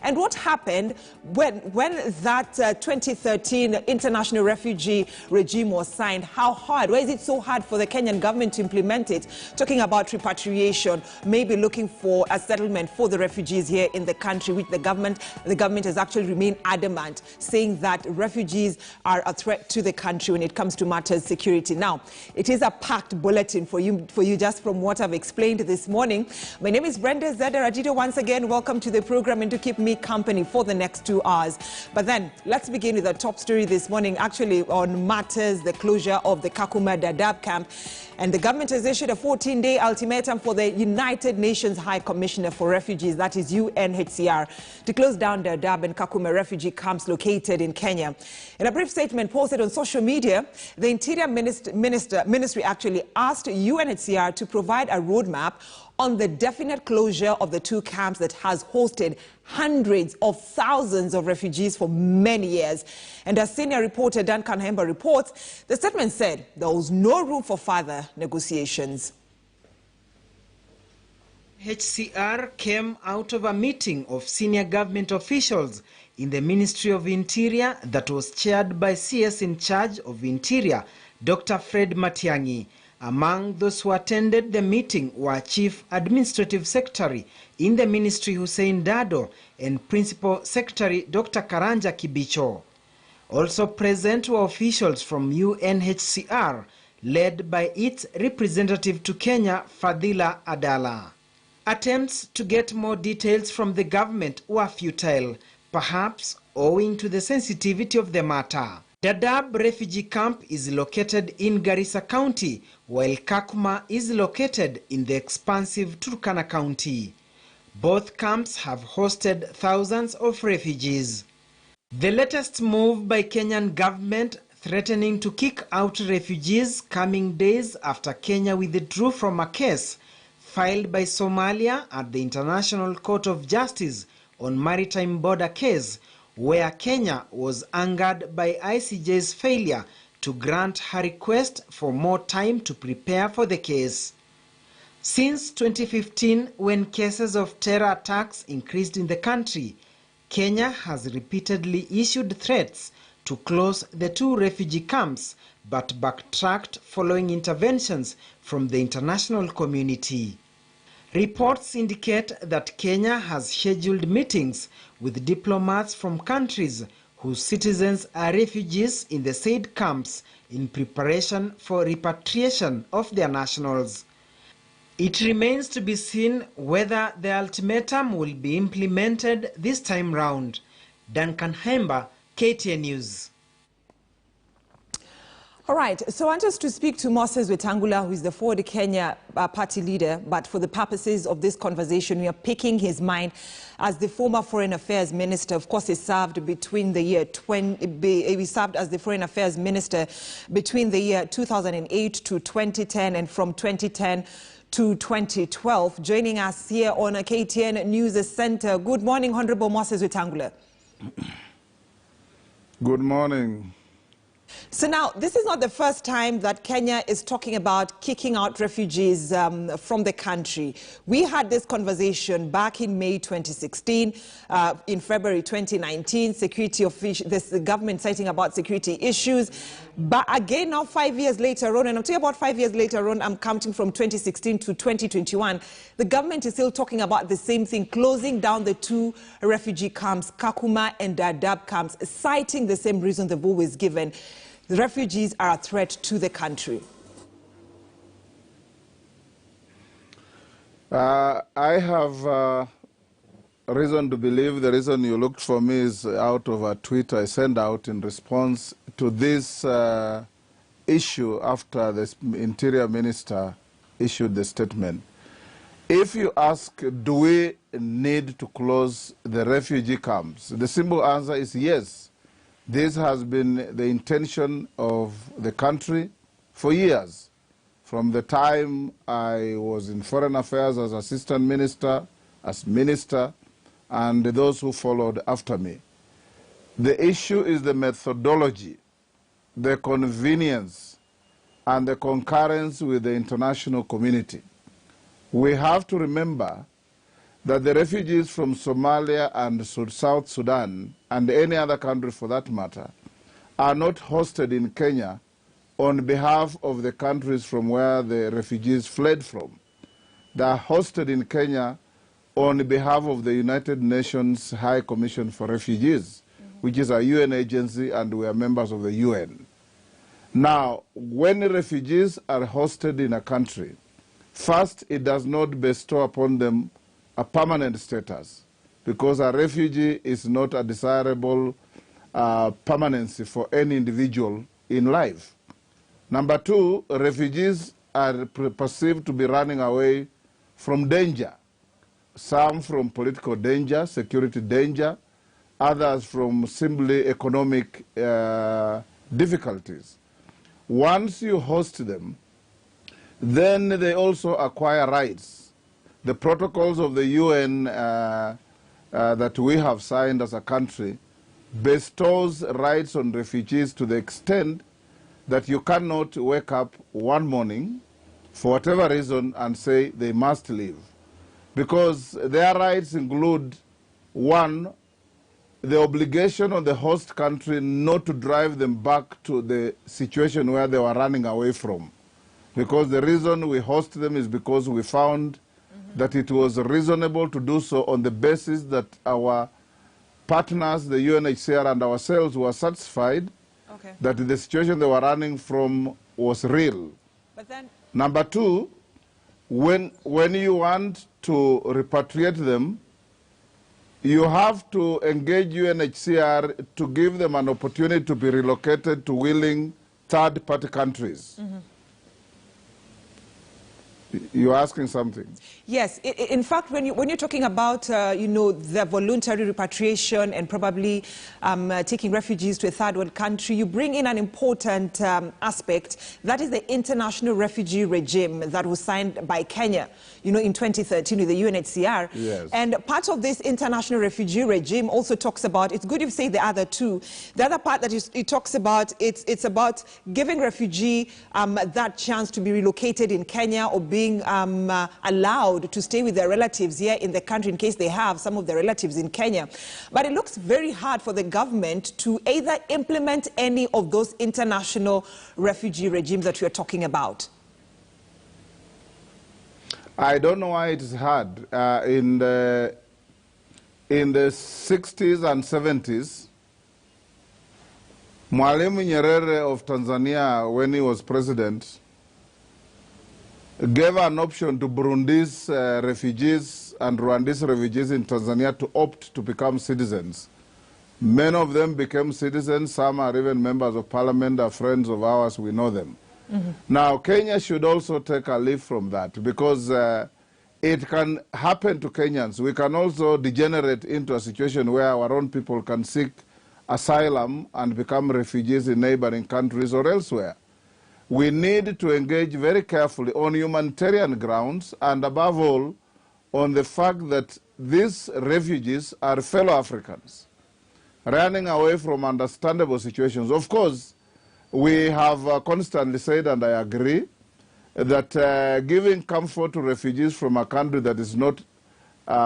and what happened when that 2013 international refugee regime was signed. How hard? Why is it so hard for the Kenyan government to implement it? Talking about repatriation, maybe looking for a settlement for the refugees here in the country, which the government has actually remained adamant, saying that refugees are a threat to the country when it comes to matters security. Now, it is a packed bulletin for you just from what I've explained this morning. My name is Brenda Zedder. Once again, welcome to the program and to keep me company for the next 2 hours. But then, let's begin with the top story this morning, actually on matters, the closure of the Kakuma Daadab camp. And the government has issued a 14-day ultimatum for the United Nations High Commissioner for Refugees, that is UNHCR, to close down the Daadab and Kakuma refugee camps located in Kenya. In a brief statement posted on social media, the Interior Ministry actually asked UNHCR to provide a roadmap on the definite closure of the two camps that has hosted hundreds of thousands of refugees for many years. And as senior reporter Dan Kanhemba reports, the statement said there was no room for further negotiations. HCR came out of a meeting of senior government officials in the Ministry of Interior that was chaired by CS in charge of Interior, Dr. Fred Matiang'i. Among those who attended the meeting were Chief Administrative Secretary in the Ministry Hussein Dado and Principal Secretary Dr. Karanja Kibicho. Also present were officials from UNHCR, led by its representative to Kenya, Fadhila Adala. Attempts to get more details from the government were futile, perhaps owing to the sensitivity of the matter. Daadab refugee camp is located in Garissa County, while Kakuma is located in the expansive Turkana County. Both camps have hosted thousands of refugees. The latest move by Kenyan government threatening to kick out refugees coming days after Kenya withdrew from a case filed by Somalia at the International Court of Justice on maritime border case, where Kenya was angered by ICJ's failure to grant her request for more time to prepare for the case. Since 2015, when cases of terror attacks increased in the country, Kenya has repeatedly issued threats to close the two refugee camps, but backtracked following interventions from the international community. Reports indicate that Kenya has scheduled meetings with diplomats from countries whose citizens are refugees in the said camps in preparation for repatriation of their nationals. It remains to be seen whether the ultimatum will be implemented this time round. Duncan Hemba, KTN News. All right, so I want us to speak to Moses Wetangula, who is the Ford Kenya party leader, but for the purposes of this conversation, we are picking his mind as the former Foreign Affairs Minister. Of course, he served between the year he served as the Foreign Affairs Minister between the year 2008 to 2010 and from 2010 to 2012. Joining us here on a KTN News Center. Good morning, Honorable Moses Wetangula. Good morning. So now, this is not the first time that Kenya is talking about kicking out refugees from the country. We had this conversation back in May 2016, in February 2019, the government citing about security issues. But again, now 5 years later on, and I'm talking about 5 years later on, I'm counting from 2016 to 2021, the government is still talking about the same thing, closing down the two refugee camps, Kakuma and Daadab camps, citing the same reason they've always given. The refugees are a threat to the country. I have reason to believe the reason you looked for me is out of a tweet I sent out in response to this issue after the Interior Minister issued the statement. If you ask, do we need to close the refugee camps? The simple answer is yes. This has been the intention of the country for years. From the time I was in Foreign Affairs as Assistant Minister, as Minister, and those who followed after me. The issue is the methodology, the convenience, and the concurrence with the international community. We have to remember that the refugees from Somalia and South Sudan, and any other country for that matter, are not hosted in Kenya on behalf of the countries from where the refugees fled from. They are hosted in Kenya on behalf of the United Nations High Commission for Refugees, which is a UN agency, and we are members of the UN. Now, when refugees are hosted in a country, first, it does not bestow upon them a permanent status, because a refugee is not a desirable permanency for any individual in life. Number two, refugees are perceived to be running away from danger. Some from political danger, security danger, others from simply economic difficulties. Once you host them, then they also acquire rights. The protocols of the UN that we have signed as a country bestows rights on refugees to the extent that you cannot wake up one morning for whatever reason and say they must leave. Because their rights include, one, the obligation on the host country not to drive them back to the situation where they were running away from. Because the reason we host them is because we found that it was reasonable to do so on the basis that our partners, the UNHCR and ourselves, were satisfied that the situation they were running from was real. But then, number two, when you want to repatriate them, you have to engage UNHCR to give them an opportunity to be relocated to willing third-party countries. You're asking something? Yes. In fact, when you're talking about, you know, the voluntary repatriation and probably taking refugees to a third world country, you bring in an important aspect. That is the international refugee regime that was signed by Kenya, you know, in 2013 with the UNHCR. Yes. And part of this international refugee regime also talks about, it's good if you say the other two, the other part that it talks about, it's about giving refugee that chance to be relocated in Kenya or being allowed to stay with their relatives here in the country in case they have some of their relatives in Kenya. But it looks very hard for the government to either implement any of those international refugee regimes that you're talking about. I don't know why it is hard. In the 60s and 70s, Mwalimu Nyerere of Tanzania, when he was president, gave an option to Burundi's refugees and Rwandese refugees in Tanzania to opt to become citizens. Many of them became citizens. Some are even members of parliament, are friends of ours. We know them. Now, Kenya should also take a leaf from that, because it can happen to Kenyans. We can also degenerate into a situation where our own people can seek asylum and become refugees in neighboring countries or elsewhere. We need to engage very carefully on humanitarian grounds, and above all, on the fact that these refugees are fellow Africans, running away from understandable situations. Of course, we have constantly said, and I agree, that giving comfort to refugees from a country that is not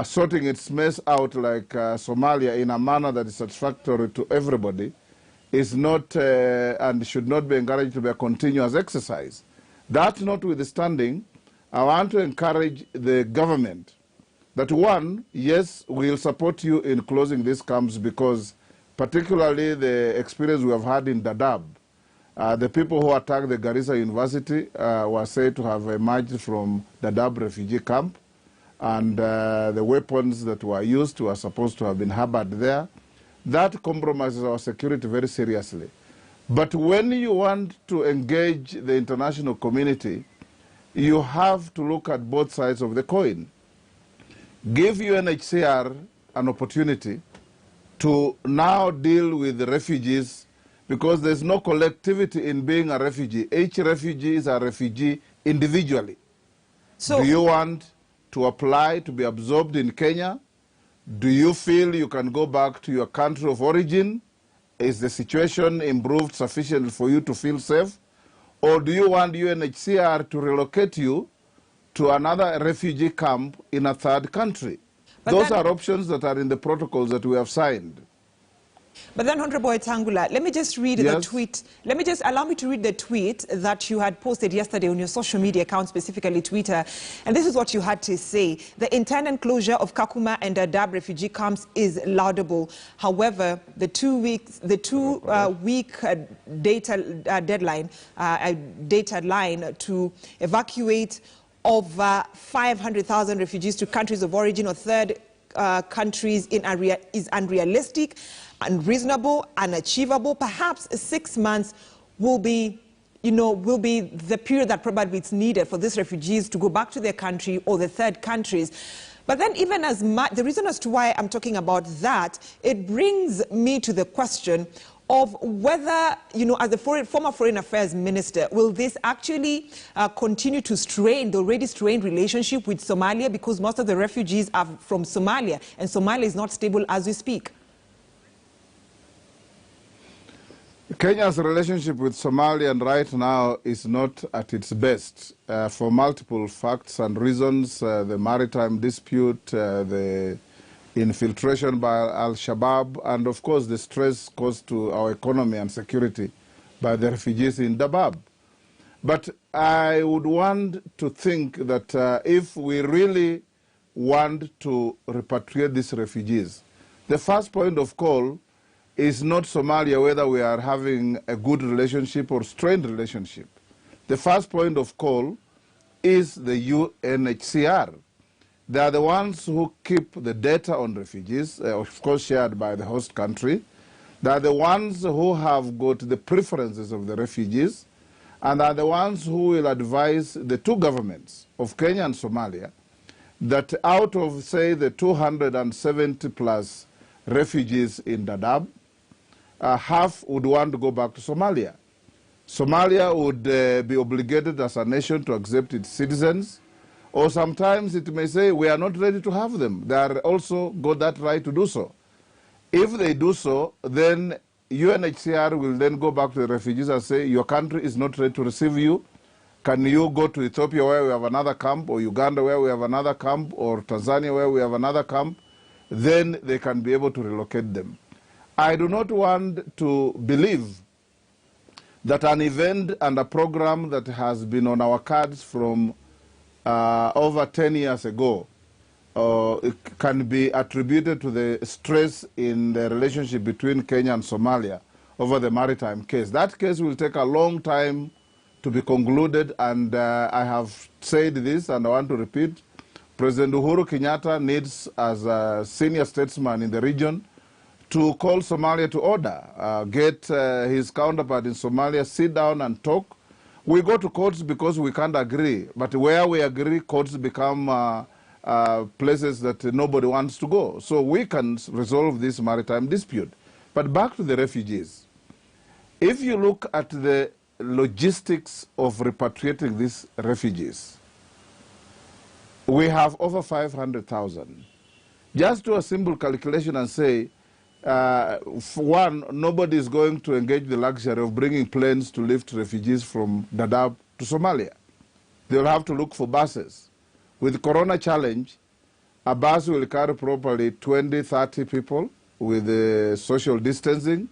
sorting its mess out like Somalia in a manner that is satisfactory to everybody is not and should not be encouraged to be a continuous exercise. That notwithstanding, I want to encourage the government that, one, yes, we'll support you in closing these camps, because particularly the experience we have had in Daadab, the people who attacked the Garissa University were said to have emerged from Daadab refugee camp, and the weapons that were used were supposed to have been harbored there. That compromises our security very seriously. But when you want to engage the international community, you have to look at both sides of the coin. Give UNHCR an opportunity to now deal with the refugees, because there's no collectivity in being a refugee. Each refugee is a refugee individually. So, do you want to apply to be absorbed in Kenya? Do you feel you can go back to your country of origin? Is the situation improved sufficiently for you to feel safe? Or do you want UNHCR to relocate you to another refugee camp in a third country? Those are options that are in the protocols that we have signed. But then, Honorable Wetangula, let me just read the tweet. Allow me to read the tweet that you had posted yesterday on your social media account, specifically Twitter. And this is what you had to say. The intended closure of Kakuma and Daadab refugee camps is laudable. However, the two-week data line to evacuate over 500,000 refugees to countries of origin or third countries is unrealistic, unreasonable, unachievable. Perhaps 6 months will be the period that probably it's needed for these refugees to go back to their country or the third countries. But then even as much, the reason as to why I'm talking about that, it brings me to the question of whether, as a former Foreign Affairs Minister, will this actually continue to strain the already strained relationship with Somalia, because most of the refugees are from Somalia, and Somalia is not stable as we speak? Kenya's relationship with Somalia right now is not at its best for multiple facts and reasons. The maritime dispute, the infiltration by Al-Shabaab, and of course the stress caused to our economy and security by the refugees in Daadab. But I would want to think that if we really want to repatriate these refugees, the first point of call is not Somalia, whether we are having a good relationship or strained relationship. The first point of call is the UNHCR. They are the ones who keep the data on refugees, of course shared by the host country. They are the ones who have got the preferences of the refugees, and are the ones who will advise the two governments of Kenya and Somalia that out of, say, the 270 plus refugees in Daadab, half would want to go back to Somalia. Somalia would be obligated as a nation to accept its citizens, or sometimes it may say, we are not ready to have them. They are also got that right to do so. If they do so, then UNHCR will then go back to the refugees and say, your country is not ready to receive you. Can you go to Ethiopia where we have another camp, or Uganda where we have another camp, or Tanzania where we have another camp? Then they can be able to relocate them. I do not want to believe that an event and a program that has been on our cards from over 10 years ago it can be attributed to the stress in the relationship between Kenya and Somalia over the maritime case. That case will take a long time to be concluded, and I have said this and I want to repeat. President Uhuru Kenyatta needs, as a senior statesman in the region, to call Somalia to order, get his counterpart in Somalia, sit down and talk. We go to courts because we can't agree, but where we agree, courts become places that nobody wants to go. So we can resolve this maritime dispute. But back to the refugees. If you look at the logistics of repatriating these refugees, we have over 500,000. Just do a simple calculation and say, for one, nobody is going to engage the luxury of bringing planes to lift refugees from Daadab to Somalia. They'll have to look for buses. With Corona challenge, a bus will carry properly 20, 30 people with social distancing.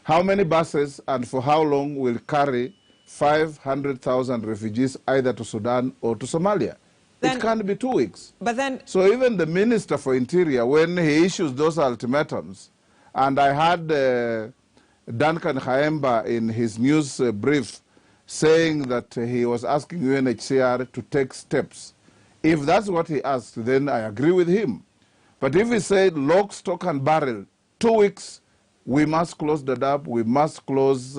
How many buses and for how long will carry 500,000 refugees either to Sudan or to Somalia? It can't be 2 weeks. But then, so even the Minister for Interior, when he issues those ultimatums, and I had Duncan Khaemba in his news brief saying that he was asking UNHCR to take steps. If that's what he asked, then I agree with him. But if he said lock, stock and barrel, 2 weeks, we must close Daadab, we must close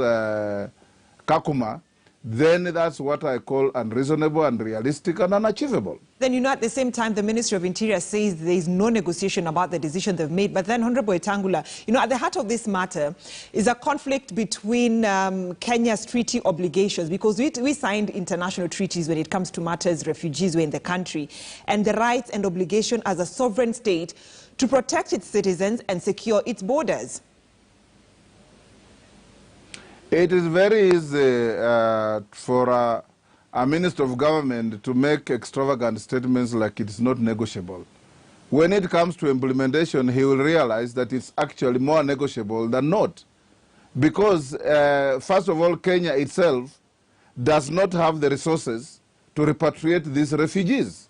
Kakuma, then that's what I call unreasonable, unrealistic, and unachievable. Then, at the same time, the Ministry of Interior says there is no negotiation about the decision they've made. But then, Honorable Wetangula, at the heart of this matter is a conflict between Kenya's treaty obligations, because we signed international treaties when it comes to matters refugees were in the country, and the rights and obligation as a sovereign state to protect its citizens and secure its borders. It is very easy for a minister of government to make extravagant statements like it's not negotiable. When it comes to implementation, he will realize that it's actually more negotiable than not. Because, first of all, Kenya itself does not have the resources to repatriate these refugees.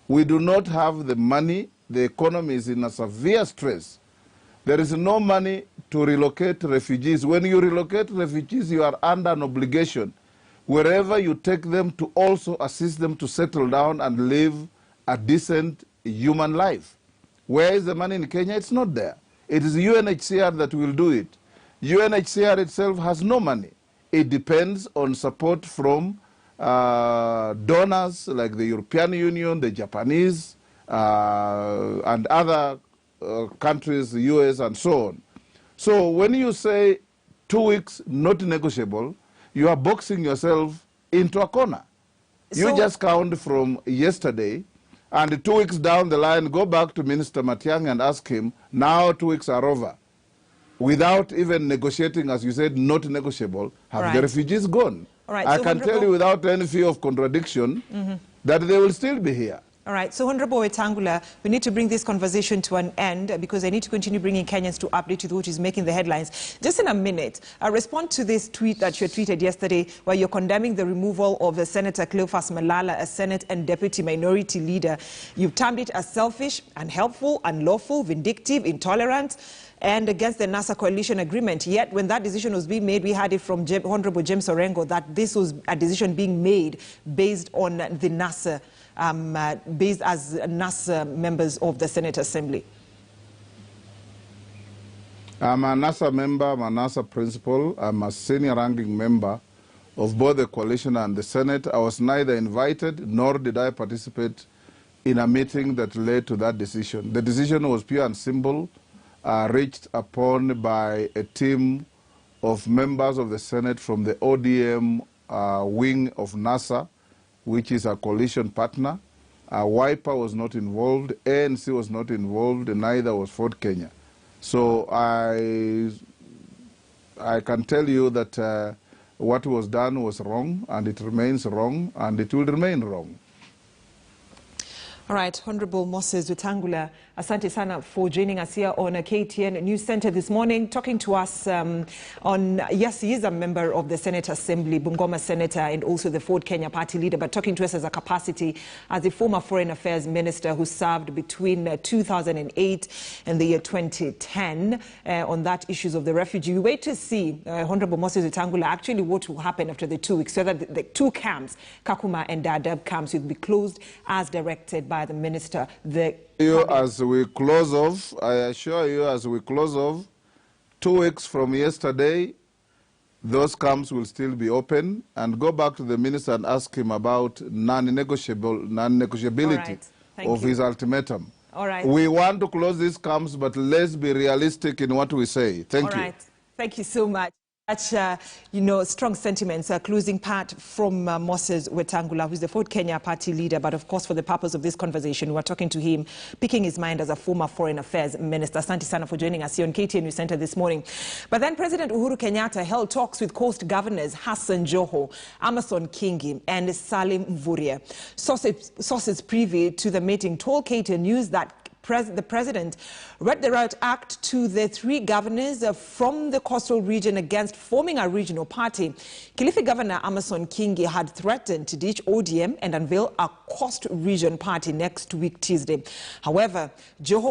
We do not have the money. The economy is in a severe stress. There is no money to relocate refugees. When you relocate refugees, you are under an obligation wherever you take them to also assist them to settle down and live a decent human life. Where is the money in Kenya? It's not there. It is UNHCR that will do it. UNHCR itself has no money. It depends on support from donors like the European Union, the Japanese, and other countries, the US, and so on. So when you say 2 weeks not negotiable, you are boxing yourself into a corner. So you just count from yesterday, and 2 weeks down the line, go back to Minister Matiang'i and ask him, now 2 weeks are over. Without even negotiating, as you said, not negotiable, have the refugees gone? I can tell you without any fear of contradiction that they will still be here. All right, so Honorable Wetangula, we need to bring this conversation to an end because I need to continue bringing Kenyans to update with what is making the headlines. Just in a minute, respond to this tweet that you tweeted yesterday where you're condemning the removal of the Senator Cleophas Malala as Senate and Deputy Minority Leader. You've termed it as selfish, unhelpful, unlawful, vindictive, intolerant, and against the NASA coalition agreement. Yet, when that decision was being made, we heard it from Honorable James Orengo that this was a decision being made based on the NASA, based as NASA members of the Senate Assembly. I'm a NASA member, I'm a NASA principal, I'm a senior ranking member of both the coalition and the Senate. I was neither invited nor did I participate in a meeting that led to that decision. The decision was pure and simple, reached upon by a team of members of the Senate from the ODM wing of NASA, which is a coalition partner. WIPA was not involved, ANC was not involved, and neither was Ford Kenya. So I can tell you that what was done was wrong, and it remains wrong, and it will remain wrong. All right, Honorable Moses Wetangula, asante sana for joining us here on KTN News Center this morning, talking to us yes, he is a member of the Senate Assembly, Bungoma Senator, and also the Ford Kenya party leader, but talking to us as a capacity as a former Foreign Affairs Minister who served between 2008 and the year 2010 on that issues of the refugee. We wait to see, Honorable Moses Wetangula, actually what will happen after the 2 weeks, so that the two camps, Kakuma and Daadab camps, will be closed as directed by the minister. As we close off, I assure you, as we close off, 2 weeks from yesterday, those camps will still be open, and go back to the minister and ask him about non-negotiability of his ultimatum. All right. We want to close these camps, but let's be realistic in what we say. Thank you. All right. Thank you so much. Such, strong sentiments, closing part from Moses Wetangula, who is the Ford Kenya party leader. But of course, for the purpose of this conversation, we're talking to him, picking his mind as a former Foreign Affairs Minister. Asante sana for joining us here on KTN News Center this morning. But then President Uhuru Kenyatta held talks with Coast Governors Hassan Joho, Amason Kingi, and Salim Mvurya. Sources privy to the meeting told KTN News that the president read the right act to the 3 governors from the coastal region against forming a regional party. Kilifi Governor Amason Kingi had threatened to ditch ODM and unveil a coast region party next week, Tuesday. However, Joho